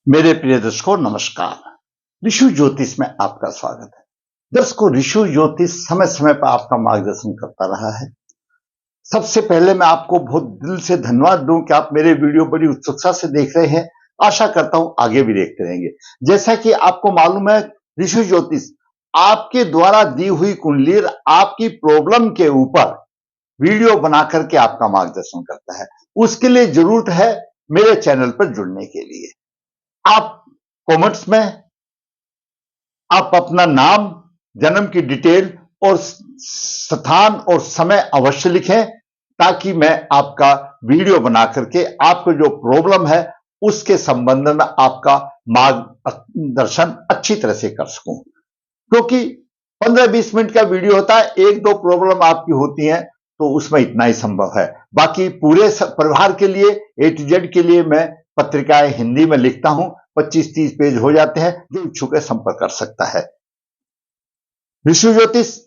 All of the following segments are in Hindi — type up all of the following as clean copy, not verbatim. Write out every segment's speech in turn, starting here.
मेरे प्रिय दर्शकों नमस्कार। ऋषि ज्योतिष में आपका स्वागत है। दर्शकों, ऋषि ज्योतिष समय समय पर आपका मार्गदर्शन करता रहा है। सबसे पहले मैं आपको बहुत दिल से धन्यवाद दूं कि आप मेरे वीडियो बड़ी उत्सुकता से देख रहे हैं। आशा करता हूं आगे भी देखते रहेंगे। जैसा कि आपको मालूम है, ऋषि ज्योतिष आपके द्वारा दी हुई कुंडली, आपकी प्रॉब्लम के ऊपर वीडियो बना करके आपका मार्गदर्शन करता है। उसके लिए जरूरत है मेरे चैनल पर जुड़ने के लिए। आप कमेंट्स में आप अपना नाम, जन्म की डिटेल और स्थान और समय अवश्य लिखें, ताकि मैं आपका वीडियो बना करके आपको जो प्रॉब्लम है उसके संबंध में आपका मार्गदर्शन अच्छी तरह से कर सकूं। क्योंकि 15-20 मिनट का वीडियो होता है, एक दो प्रॉब्लम आपकी होती है तो उसमें इतना ही संभव है। बाकी पूरे परिवार के लिए, A to Z के लिए मैं पत्रिकाएं हिंदी में लिखता हूं। 25-30 पेज हो जाते हैं। जो इच्छुक है संपर्क कर सकता है। ऋषि ज्योतिष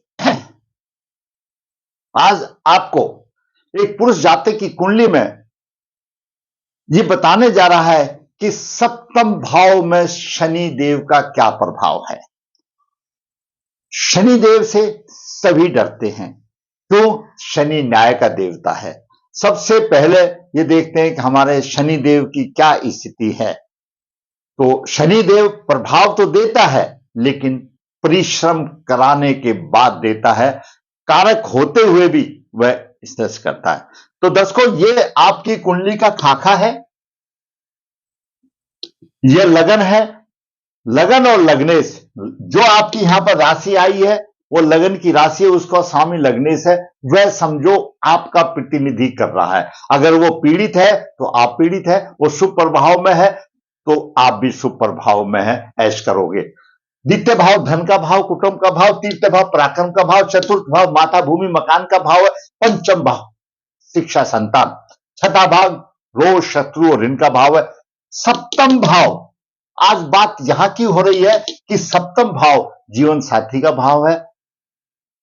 आज आपको एक पुरुष जातक की कुंडली में यह बताने जा रहा है कि सप्तम भाव में शनि देव का क्या प्रभाव है। शनि देव से सभी डरते हैं, क्यों? शनि न्याय का देवता है। सबसे पहले ये देखते हैं कि हमारे शनि देव की क्या स्थिति है। तो शनि देव प्रभाव तो देता है, लेकिन परिश्रम कराने के बाद देता है। कारक होते हुए भी वह स्ट्रेस करता है। तो दर्शकों, ये आपकी कुंडली का खाका है, यह लगन है। लगन और लग्नेश, जो आपकी यहां पर राशि आई है वो लगन की राशि है, उसका स्वामी लग्नेश है। वह समझो आपका प्रतिनिधि कर रहा है। अगर वो पीड़ित है तो आप पीड़ित है, वो शुभ प्रभाव में है तो आप भी शुभ प्रभाव में है, ऐश करोगे। द्वितीय भाव धन का भाव, कुटुंब का भाव, तृतीय भाव पराक्रम का भाव, चतुर्थ भाव माता भूमि मकान का भाव है, पंचम भाव शिक्षा संतान, छठा भाव रोग शत्रु और ऋण का भाव है, सप्तम भाव, आज बात यहां की हो रही है कि सप्तम भाव जीवन साथी का भाव है,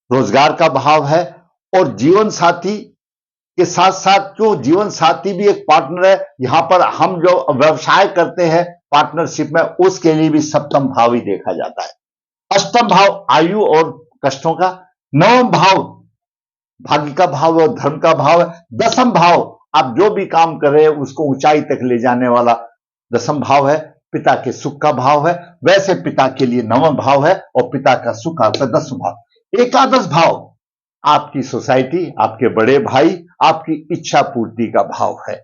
रोजगार का भाव है। और जीवन साथी के साथ साथ जो जीवन साथी भी एक पार्टनर है, यहां पर हम जो व्यवसाय करते हैं पार्टनरशिप में, उसके लिए भी सप्तम भाव ही देखा जाता है। अष्टम भाव आयु और कष्टों का, नवम भाव भाग्य का भाव और धर्म का भाव है, दसम भाव आप जो भी काम कर रहे हैं उसको ऊंचाई तक ले जाने वाला दसम भाव है, पिता के सुख का भाव है। वैसे पिता के लिए नवम भाव है और पिता का सुख आपका 10वां भाव। एकादश भाव आपकी सोसाइटी, आपके बड़े भाई, आपकी इच्छा पूर्ति का भाव है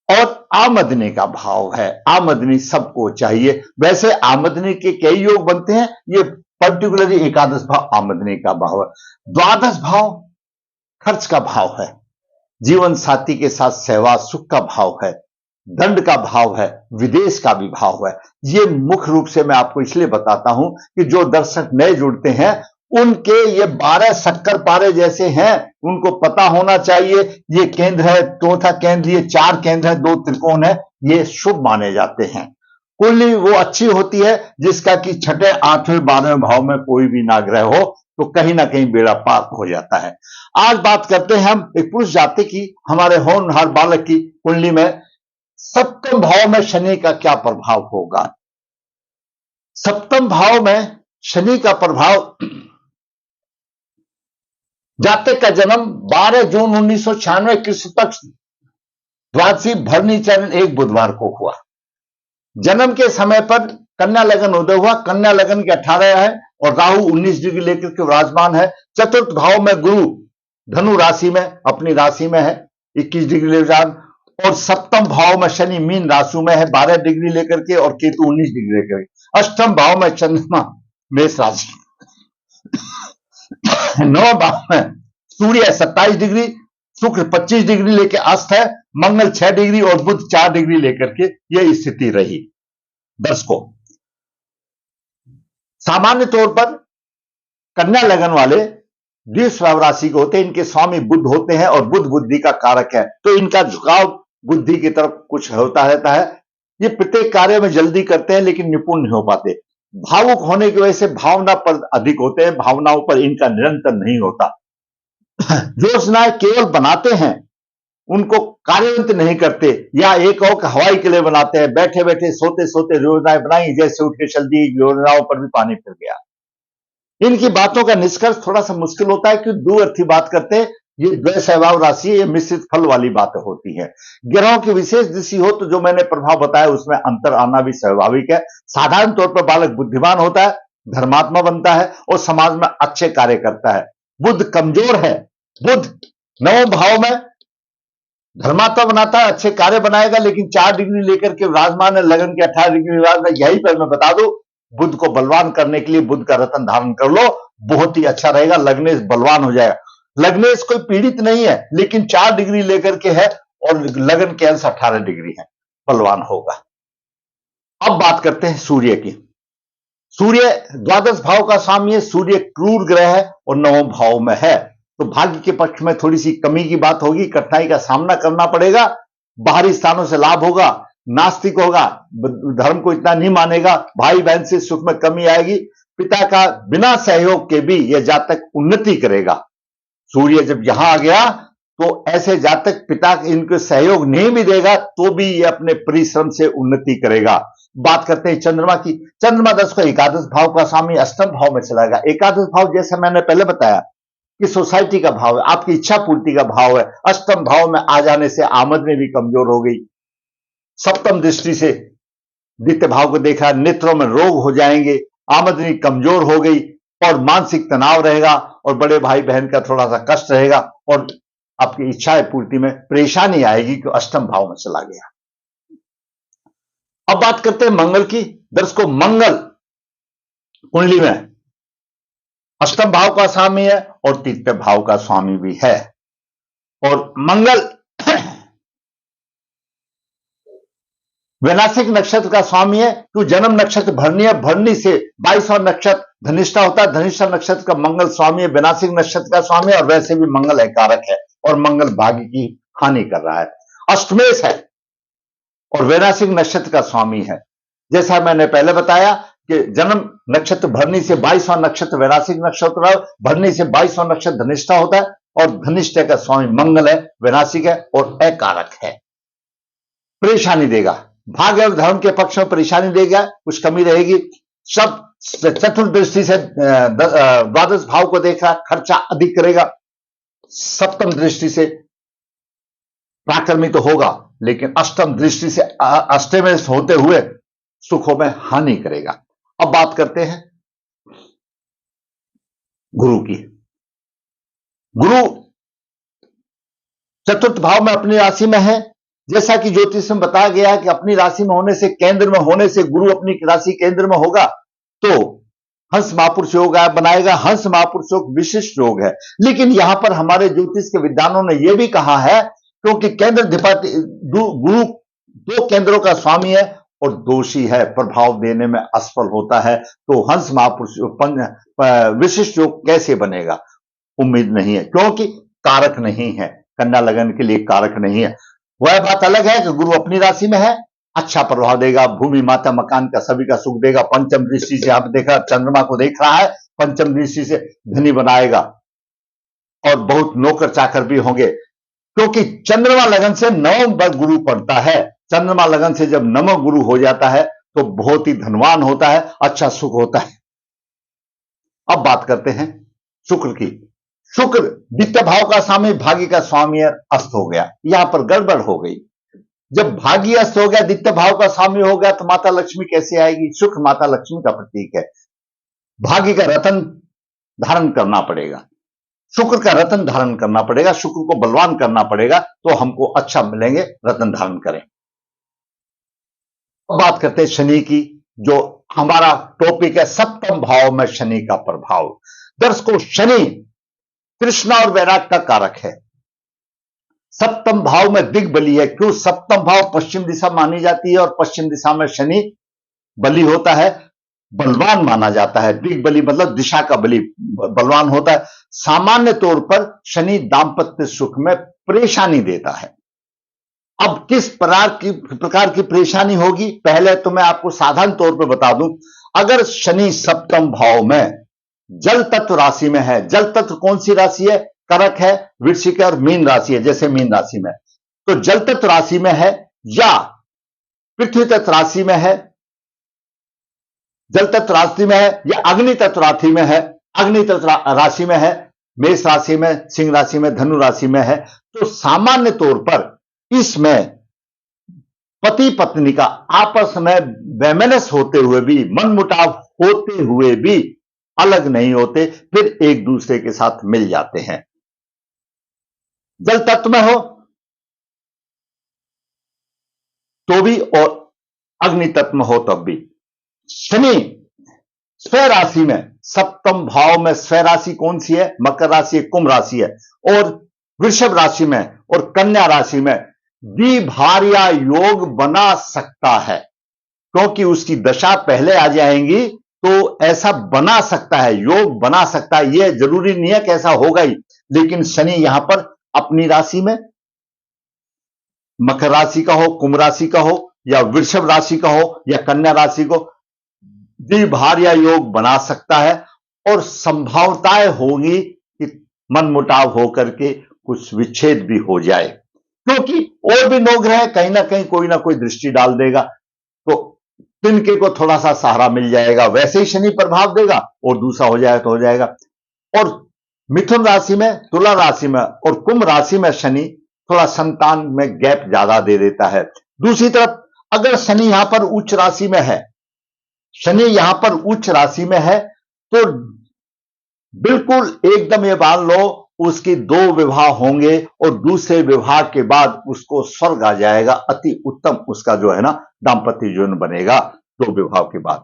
और आमदनी का भाव है। आमदनी सबको चाहिए। वैसे आमदनी के कई योग बनते हैं, ये पर्टिकुलरली एकादश भाव आमदनी का भाव है। द्वादश भाव खर्च का भाव है। जीवन साथी के साथ सेवा सुख का भाव है। दंड का भाव है, विदेश का भी भाव है। ये मुख्य रूप से मैं आपको इसलिए बताता हूं कि जो दर्शक नए जुड़ते हैं उनके ये 12 शक्कर पारे जैसे हैं, उनको पता होना चाहिए। ये केंद्र है, चौथा केंद्र, ये 4 केंद्र है, 2 त्रिकोण है, ये शुभ माने जाते हैं। कुंडली वो अच्छी होती है जिसका कि 6, 8, 12वें भाव में कोई भी नाग्रह हो तो कहीं ना कहीं बेड़ा पार हो जाता है। आज बात करते हैं हम एक पुरुष जाति की, हमारे होनहार बालक की कुंडली में सप्तम भाव में शनि का क्या प्रभाव होगा। सप्तम भाव में शनि का प्रभाव, जातक का जन्म 12 जून 1996 कृष्ण पक्ष द्वादशी भरणी चरण 1 बुधवार को हुआ। जन्म के समय पर कन्या लगन उदय हुआ। कन्या लगन के 18 है और राहु 19 डिग्री लेकर के विराजमान है। चतुर्थ भाव में गुरु धनु राशि में, अपनी राशि में है, 21 डिग्री विराजमान। और सप्तम भाव में शनि मीन राशि में है, 12 डिग्री लेकर के, और केतु 19 डिग्री लेकर के। अष्टम भाव में चंद्रमा मेष राशि, 9 भाव में सूर्य 27 डिग्री, शुक्र 25 डिग्री लेकर अस्त है, मंगल 6 डिग्री और बुध 4 डिग्री लेकर के यह स्थिति रही। दर्शकों, सामान्य तौर पर कन्या लगन वाले द्विस्वभाव राशि के होते हैं। इनके स्वामी बुध होते हैं और बुध बुद्धि का कारक है, तो इनका झुकाव बुद्धि की तरफ कुछ होता रहता है। ये प्रत्येक कार्य में जल्दी करते हैं लेकिन निपुण नहीं हो पाते। भावुक होने की वजह से भावना पर अधिक होते हैं, भावनाओं पर इनका निरंतर नहीं होता। जो योजनाएं केवल बनाते हैं उनको कार्यान्वित नहीं करते, या एक और हवाई किले बनाते हैं, बैठे बैठे सोते सोते योजनाएं बनाई, जैसे उठ के चल दी, योजनाओं पर भी पानी फिर गया। इनकी बातों का निष्कर्ष थोड़ा सा मुश्किल होता है कि दूरअर्थी बात करते हैं। ये द्वय सहभाव राशि, ये मिश्रित फल वाली बातें होती हैं। ग्रहों की विशेष दृष्टि हो तो जो मैंने प्रभाव बताया उसमें अंतर आना भी स्वाभाविक है। साधारण तौर पर बालक बुद्धिमान होता है, धर्मात्मा बनता है और समाज में अच्छे कार्य करता है। बुध कमजोर है, बुध 9 भाव में धर्मात्मा बनाता है, अच्छे कार्य बनाएगा, लेकिन 4 डिग्री लेकर के विराजमान है, लगन के 18 डिग्री विराजमान। यही पर मैं बता दूं, बुध को बलवान करने के लिए बुध का रत्न धारण कर लो, बहुत ही अच्छा रहेगा, लग्नेश बलवान हो जाएगा। लग्नेश कोई पीड़ित नहीं है, लेकिन 4 डिग्री लेकर के है और लगन के अंश 18 डिग्री है, बलवान होगा। अब बात करते हैं सूर्य की। सूर्य द्वादश भाव का स्वामी है, सूर्य क्रूर ग्रह है और 9 भाव में है, तो भाग्य के पक्ष में थोड़ी सी कमी की बात होगी, कठिनाई का सामना करना पड़ेगा। बाहरी स्थानों से लाभ होगा, नास्तिक होगा, धर्म को इतना नहीं मानेगा, भाई बहन से सुख में कमी आएगी, पिता का बिना सहयोग के भी यह जातक उन्नति करेगा। सूर्य जब यहां आ गया तो ऐसे जातक पिता इनको सहयोग नहीं भी देगा तो भी ये अपने परिश्रम से उन्नति करेगा। बात करते हैं चंद्रमा की। चंद्रमा 10 को एकादश भाव का स्वामी अष्टम भाव में चला गया। एकादश भाव जैसे मैंने पहले बताया कि सोसाइटी का भाव है, आपकी इच्छा पूर्ति का भाव है। अष्टम भाव में आ जाने से आमदनी भी कमजोर हो गई। सप्तम दृष्टि से द्वितीय भाव को देखा, नेत्रों में रोग हो जाएंगे, आमदनी कमजोर हो गई और मानसिक तनाव रहेगा और बड़े भाई बहन का थोड़ा सा कष्ट रहेगा और आपकी इच्छाएं पूर्ति में परेशानी आएगी कि अष्टम भाव में चला गया। अब बात करते हैं मंगल की। दर्शकों, मंगल कुंडली में अष्टम भाव का स्वामी है और तृतीय भाव का स्वामी भी है। और मंगल वैनाशिक नक्षत्र का स्वामी है। तो जन्म नक्षत्र भरनी है, भरनी से 22वां नक्षत्र धनिष्ठा होता है। धनिष्ठा नक्षत्र का मंगल स्वामी है, वैनाशिक नक्षत्र का स्वामी है और वैसे भी मंगल है कारक है और मंगल भाग्य की हानि कर रहा है। अष्टमेश है और वैनाशिक नक्षत्र का स्वामी है। जैसा मैंने पहले बताया कि जन्म नक्षत्र भरनी से 22वां नक्षत्र वैनाशिक नक्षत्र, भरनी से 22वां नक्षत्र धनिष्ठा होता है और धनिष्ठा का स्वामी मंगल है, वैनाशिक है और अकारक है। परेशानी देगा, भाग्य और धर्म के पक्ष में परेशानी देगा, कुछ कमी रहेगी। सब चतुर्थ दृष्टि से द्वादश भाव को देख रहा, खर्चा अधिक करेगा। सप्तम दृष्टि से पराक्रमी तो होगा, लेकिन अष्टम दृष्टि से अष्टमेश होते हुए सुखों में हानि करेगा। अब बात करते हैं गुरु की। गुरु चतुर्थ भाव में अपनी राशि में है। जैसा कि ज्योतिष में बताया गया है कि अपनी राशि में होने से, केंद्र में होने से, गुरु अपनी राशि केंद्र में होगा तो हंस महापुरुष योग बनाएगा। हंस महापुरुष योग विशिष्ट योग है, लेकिन यहां पर हमारे ज्योतिष के विद्वानों ने यह भी कहा है क्योंकि केंद्र गुरु 2 केंद्रों का स्वामी है और दोषी है, प्रभाव देने में असफल होता है, तो हंस महापुरुष विशिष्ट योग कैसे बनेगा? उम्मीद नहीं है, क्योंकि कारक नहीं है, कन्या लगन के लिए कारक नहीं है। वह बात अलग है कि गुरु अपनी राशि में है, अच्छा प्रभाव देगा, भूमि माता मकान का सभी का सुख देगा। पंचम दृष्टि से आप देखा, चंद्रमा को देख रहा है, पंचम दृष्टि से धनी बनाएगा और बहुत नौकर चाकर भी होंगे, क्योंकि चंद्रमा लगन से नवम पर गुरु पड़ता है। चंद्रमा लगन से जब नवम गुरु हो जाता है तो बहुत ही धनवान होता है, अच्छा सुख होता है। अब बात करते हैं शुक्र की। शुक्र द्वितीय भाव का स्वामी, भाग्य का स्वामी अस्त हो गया। यहां पर गड़बड़ हो गई। जब भाग्य अस्त हो गया, द्वितीय भाव का स्वामी हो गया, तो माता लक्ष्मी कैसे आएगी? शुक्र माता लक्ष्मी का प्रतीक है। भाग्य का रतन धारण करना पड़ेगा, शुक्र का रतन धारण करना पड़ेगा, शुक्र को बलवान करना पड़ेगा तो हमको अच्छा मिलेंगे, रतन धारण करें। अब बात करते हैं शनि की, जो हमारा टॉपिक है, सप्तम भाव में शनि का प्रभाव। दर्शकों, शनि कृष्णा और वैराग का कारक है। सप्तम भाव में दिग्बली है। क्यों? सप्तम भाव पश्चिम दिशा मानी जाती है और पश्चिम दिशा में शनि बली होता है, बलवान माना जाता है। दिग्बली मतलब दिशा का बली, बलवान होता है। सामान्य तौर पर शनि दांपत्य सुख में परेशानी देता है। अब किस प्रकार की परेशानी होगी, पहले तो मैं आपको साधारण तौर पर बता दूं। अगर शनि सप्तम भाव में जल तत्व राशि में है, जल तत्व कौन सी राशि है? करक है, वृश्चिक है और मीन राशि है। जैसे मीन राशि में तो जल तत्व राशि में है या पृथ्वी तत्व राशि में है, जल तत्व राशि में है या अग्नि तत्व राशि में है, अग्नि तत्व राशि में है, मेष राशि में, सिंह राशि में, धनु राशि में है, तो सामान्य तौर पर इसमें पति पत्नी का आपस में वैमनस्य होते हुए भी, मनमुटाव होते हुए भी अलग नहीं होते, फिर एक दूसरे के साथ मिल जाते हैं। जल तत्व में हो तो भी और अग्नि तत्व में हो तब भी। शनि स्वयं राशि में, सप्तम भाव में स्वयं राशि कौन सी है? मकर राशि है, कुंभ राशि है, और वृषभ राशि में और कन्या राशि में द्विभार्या योग बना सकता है, क्योंकि उसकी दशा पहले आ जाएंगी तो ऐसा बना सकता है, योग बना सकता है। यह जरूरी नहीं है कि ऐसा होगा ही, लेकिन शनि यहां पर अपनी राशि में, मकर राशि का हो, कुंभ राशि का हो, या वृषभ राशि का हो, या कन्या राशि को द्विभार्या योग बना सकता है, और संभावनाएं होगी कि मनमुटाव होकर के कुछ विच्छेद भी हो जाए, क्योंकि और भी 9 ग्रह कहीं ना कहीं कोई ना कोई दृष्टि डाल देगा, तो तिनके को थोड़ा सा सहारा मिल जाएगा। वैसे ही शनि प्रभाव देगा और दूसरा हो जाए तो हो जाएगा। और मिथुन राशि में, तुला राशि में और कुंभ राशि में शनि थोड़ा संतान में गैप ज्यादा दे देता है। दूसरी तरफ अगर शनि यहां पर उच्च राशि में है, शनि यहां पर उच्च राशि में है, तो बिल्कुल एकदम ये मान लो उसके 2 विवाह होंगे और दूसरे विवाह के बाद उसको स्वर्ग आ जाएगा। अति उत्तम उसका जो है ना दाम्पत्य जीवन बनेगा 2 विवाह के बाद।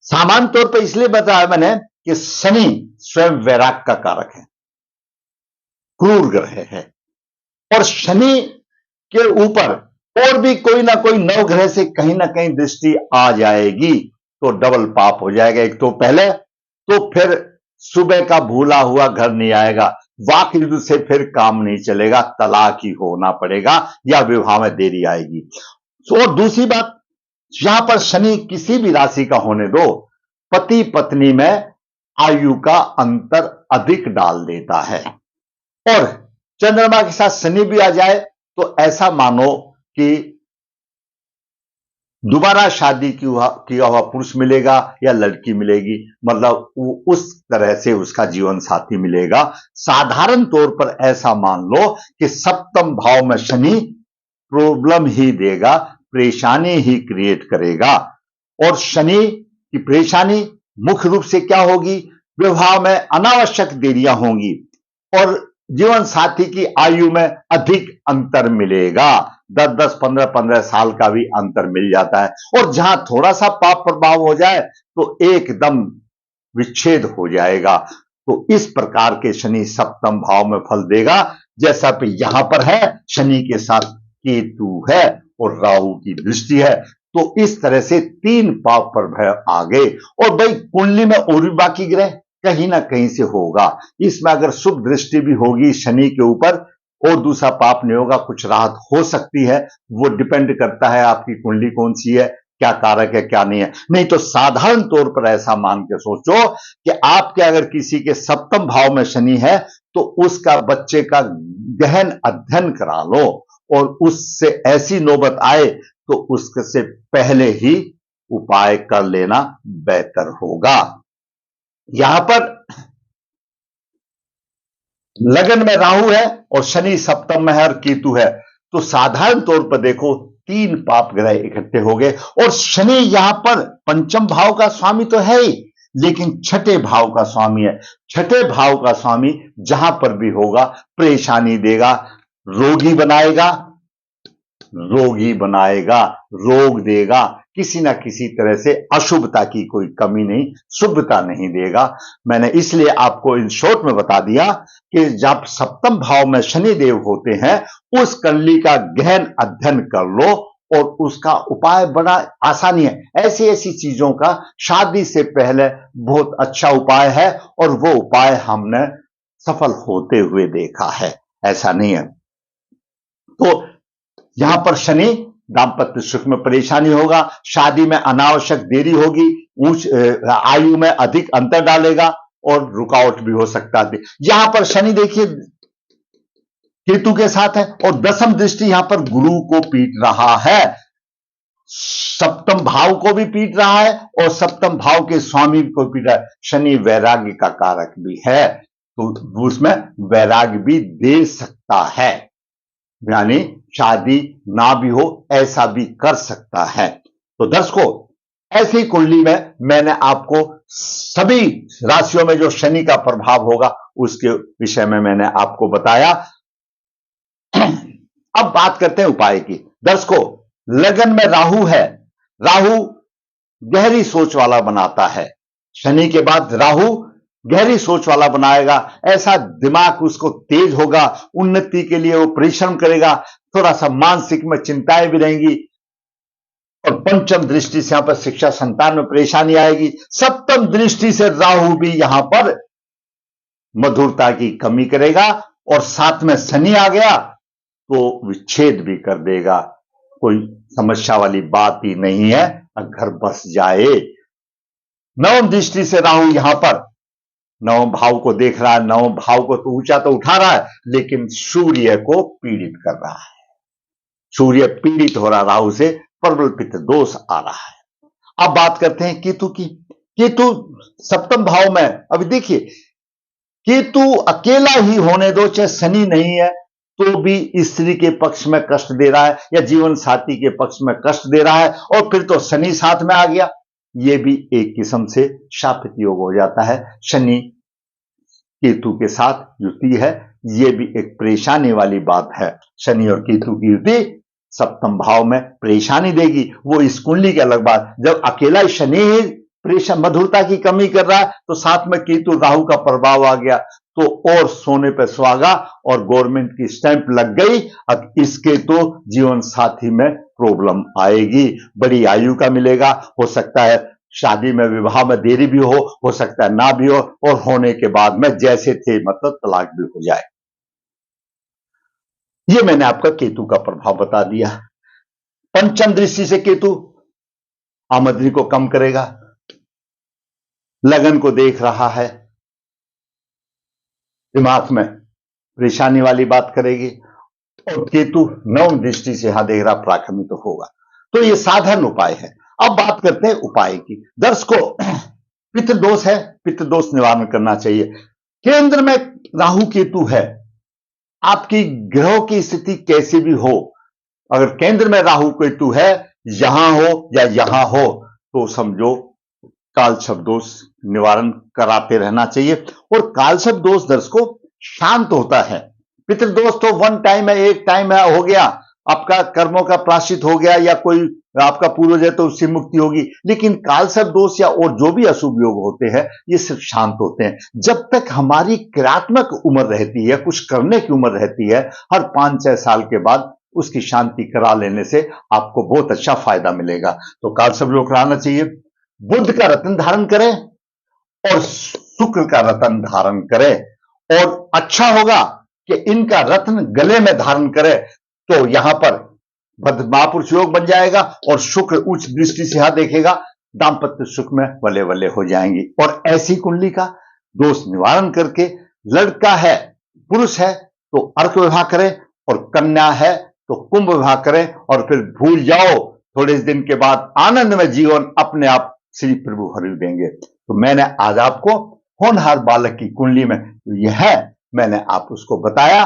सामान्य तौर पर इसलिए बताया मैंने कि शनि स्वयं वैराग का कारक है, क्रूर ग्रह है, और शनि के ऊपर और भी कोई ना कोई 9 ग्रह से कहीं ना कहीं दृष्टि आ जाएगी तो डबल पाप हो जाएगा। एक तो पहले, तो फिर सुबह का भूला हुआ घर नहीं आएगा, वाक युद्ध से फिर काम नहीं चलेगा, तलाक ही होना पड़ेगा या विवाह में देरी आएगी। और दूसरी बात, यहां पर शनि किसी भी राशि का होने दो, पति पत्नी में आयु का अंतर अधिक डाल देता है। और चंद्रमा के साथ शनि भी आ जाए तो ऐसा मानो कि दोबारा शादी किया हुआ पुरुष मिलेगा या लड़की मिलेगी, मतलब उस तरह से उसका जीवन साथी मिलेगा। साधारण तौर पर ऐसा मान लो कि सप्तम भाव में शनि प्रॉब्लम ही देगा, परेशानी ही क्रिएट करेगा। और शनि की परेशानी मुख्य रूप से क्या होगी? विवाह में अनावश्यक देरियां होंगी और जीवन साथी की आयु में अधिक अंतर मिलेगा। 10-10, 15-15 साल का भी अंतर मिल जाता है, और जहां थोड़ा सा पाप प्रभाव हो जाए तो एकदम विच्छेद हो जाएगा। तो इस प्रकार के शनि सप्तम भाव में फल देगा, जैसा कि यहां पर है शनि के साथ केतु है और राहु की दृष्टि है, तो इस तरह से 3 पाप प्रभाव आ गए। और भाई कुंडली में और भी बाकी ग्रह कहीं ना कहीं से होगा, इसमें अगर शुभ दृष्टि भी होगी शनि के ऊपर और दूसरा पाप नहीं होगा, कुछ राहत हो सकती है। वो डिपेंड करता है आपकी कुंडली कौन सी है, क्या कारक है क्या नहीं है। नहीं तो साधारण तौर पर ऐसा मान के सोचो कि आपके अगर किसी के सप्तम भाव में शनि है तो उसका बच्चे का गहन अध्ययन करा लो, और उससे ऐसी नौबत आए तो उससे पहले ही उपाय कर लेना बेहतर होगा। यहां पर लगन में राहु है और शनि सप्तम में है और केतु है, तो साधारण तौर पर देखो 3 पाप ग्रह इकट्ठे हो गए। और शनि यहां पर पंचम भाव का स्वामी तो है ही, लेकिन छठे भाव का स्वामी है। छठे भाव का स्वामी जहां पर भी होगा परेशानी देगा, रोगी बनाएगा, रोग देगा, किसी ना किसी तरह से अशुभता की कोई कमी नहीं, शुभता नहीं देगा। मैंने इसलिए आपको इन शॉर्ट में बता दिया कि जब सप्तम भाव में शनि देव होते हैं उस कुंडली का गहन अध्ययन कर लो और उसका उपाय बड़ा आसानी है। ऐसी ऐसी चीजों का शादी से पहले बहुत अच्छा उपाय है और वो उपाय हमने सफल होते हुए देखा है, ऐसा नहीं है। तो यहां पर शनि दाम्पत्य सुख में परेशानी होगा, शादी में अनावश्यक देरी होगी, उच्च आयु में अधिक अंतर डालेगा और रुकावट भी हो सकता है। यहां पर शनि देखिए केतु के साथ है, और दसम दृष्टि यहां पर गुरु को पीट रहा है, सप्तम भाव को भी पीट रहा है और सप्तम भाव के स्वामी को पीट रहा है। शनि वैराग्य का कारक भी है, तो उसमें वैराग्य भी दे सकता है, यानी शादी ना भी हो ऐसा भी कर सकता है। तो दर्शकों, ऐसी कुंडली में मैंने आपको सभी राशियों में जो शनि का प्रभाव होगा उसके विषय में मैंने आपको बताया। अब बात करते हैं उपाय की। दर्शकों, लगन में राहु है, राहु गहरी सोच वाला बनाता है, शनि के बाद राहु गहरी सोच वाला बनाएगा, ऐसा दिमाग उसको तेज होगा, उन्नति के लिए वो परिश्रम करेगा, थोड़ा सा मानसिक में चिंताएं भी रहेंगी, और पंचम दृष्टि से यहां पर शिक्षा संतान में परेशानी आएगी। सप्तम दृष्टि से राहु भी यहां पर मधुरता की कमी करेगा, और साथ में शनि आ गया तो विच्छेद भी कर देगा। कोई समस्या वाली बात ही नहीं है, घर बस जाए। नवम दृष्टि से राहु यहां पर नवम भाव को देख रहा है, नवम भाव को तो ऊंचा तो उठा रहा है, लेकिन सूर्य को पीड़ित कर रहा है, सूर्य पीड़ित हो रहा राहु से, प्रबल पित्त दोष आ रहा है। अब बात करते हैं केतु की। केतु सप्तम भाव में, अभी देखिए केतु अकेला ही होने दो, चाहे शनि नहीं है तो भी स्त्री के पक्ष में कष्ट दे रहा है या जीवन साथी के पक्ष में कष्ट दे रहा है, और फिर तो शनि साथ में आ गया, यह भी एक किस्म से शापित योग हो जाता है। शनि केतु के साथ युति है, यह भी एक परेशानी वाली बात है। शनि और केतु की युति सप्तम भाव में परेशानी देगी, वो इस कुंडली की अलग बात। जब अकेला शनि ही परेशान मधुरता की कमी कर रहा है, तो साथ में केतु राहु का प्रभाव आ गया, तो और सोने पे सुहागा और गवर्नमेंट की स्टैंप लग गई। अब इसके तो जीवन साथी में प्रॉब्लम आएगी, बड़ी आयु का मिलेगा, हो सकता है शादी में विवाह में देरी भी हो सकता है ना भी हो, और होने के बाद में जैसे थे मतलब तलाक भी हो जाए। ये मैंने आपका केतु का प्रभाव बता दिया। पंचम दृष्टि से केतु आमदनी को कम करेगा, लगन को देख रहा है, दिमाग में परेशानी वाली बात करेगी, और केतु नवम दृष्टि से यहां देख रहा पराक्रमित तो होगा। तो ये साधारण उपाय है। अब बात करते हैं उपाय की। दर्शकों, पितृदोष है, पितृदोष निवारण करना चाहिए। केंद्र में राहु केतु है, आपकी ग्रहों की स्थिति कैसी भी हो, अगर केंद्र में राहु केतु है, यहां हो या यहां हो, तो समझो कालसर्प दोष निवारण कराते रहना चाहिए। और कालसर्प दोष दर्शकों शांत होता है, पितृदोष तो वन टाइम है, एक टाइम है, हो गया, आपका कर्मों का प्रायश्चित हो गया, या कोई आपका पूर्वज है तो उससे मुक्ति होगी। लेकिन कालसर्प दोष या और जो भी अशुभ योग होते हैं, ये सिर्फ शांत होते हैं। जब तक हमारी क्रियात्मक उम्र रहती है, कुछ करने की उम्र रहती है, हर 5-6 साल के बाद उसकी शांति करा लेने से आपको बहुत अच्छा फायदा मिलेगा। तो कालसर्प योग कराना चाहिए। बुध का रत्न धारण करें और शुक्र का रत्न धारण करें, और अच्छा होगा कि इनका रत्न गले में धारण करें, तो यहां पर महापुरुष योग बन जाएगा, और शुक्र उच्च दृष्टि से यहां देखेगा, दांपत्य सुख में वले वले हो जाएंगी। और ऐसी कुंडली का दोष निवारण करके, लड़का है पुरुष है तो अर्क विवाह करें, और कन्या है तो कुंभ विवाह करें, और फिर भूल जाओ, थोड़े दिन के बाद आनंद में जीवन अपने आप श्री प्रभु हरि देंगे। तो मैंने आज आपको होनहार बालक की कुंडली में यह है, मैंने आप उसको बताया।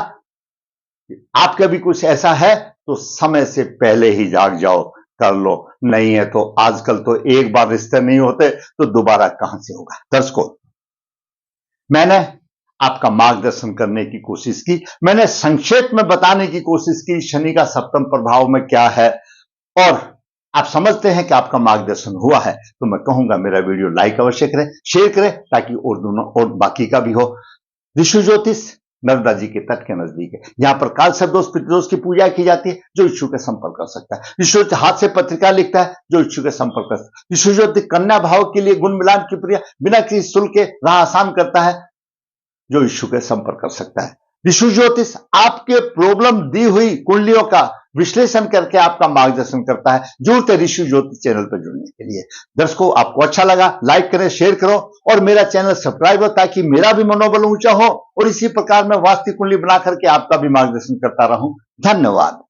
आपका भी कुछ ऐसा है तो समय से पहले ही जाग जाओ, कर लो, नहीं है तो आजकल तो एक बार रिश्ते नहीं होते तो दोबारा कहां से होगा। दर्शकों, मैंने आपका मार्गदर्शन करने की कोशिश की, मैंने संक्षेप में बताने की कोशिश की शनि का सप्तम प्रभाव में क्या है, और आप समझते हैं कि आपका मार्गदर्शन हुआ है, तो मैं कहूंगा मेरा वीडियो लाइक अवश्य करें, शेयर करें, ताकि और दोनों और बाकी का भी हो। ऋषि ज्योतिष नर्मदा जी के तट के नजदीक है, यहां पर कालसर्प दोष पितृदोष की पूजा की जाती है। जो इच्छुक है संपर्क कर सकता है। ऋषि ज्योतिष हाथ से पत्रिका लिखता है, जो इच्छुक है संपर्क कर सकता है। ऋषि ज्योतिष कन्या भाव के लिए गुण मिलान की प्रक्रिया बिना किसी शुल्क के राह आसान करता है, जो इच्छुक है संपर्क कर सकता है। ऋषि ज्योतिष आपके प्रॉब्लम दी हुई कुंडलियों का विश्लेषण करके आपका मार्गदर्शन करता है। जुड़ते ऋषि ज्योतिष चैनल पर जुड़ने के लिए। दर्शकों, आपको अच्छा लगा लाइक करें, शेयर करो और मेरा चैनल सब्सक्राइब हो ताकि मेरा भी मनोबल ऊंचा हो और इसी प्रकार मैं वास्तु कुंडली बना करके आपका भी मार्गदर्शन करता रहूं। धन्यवाद।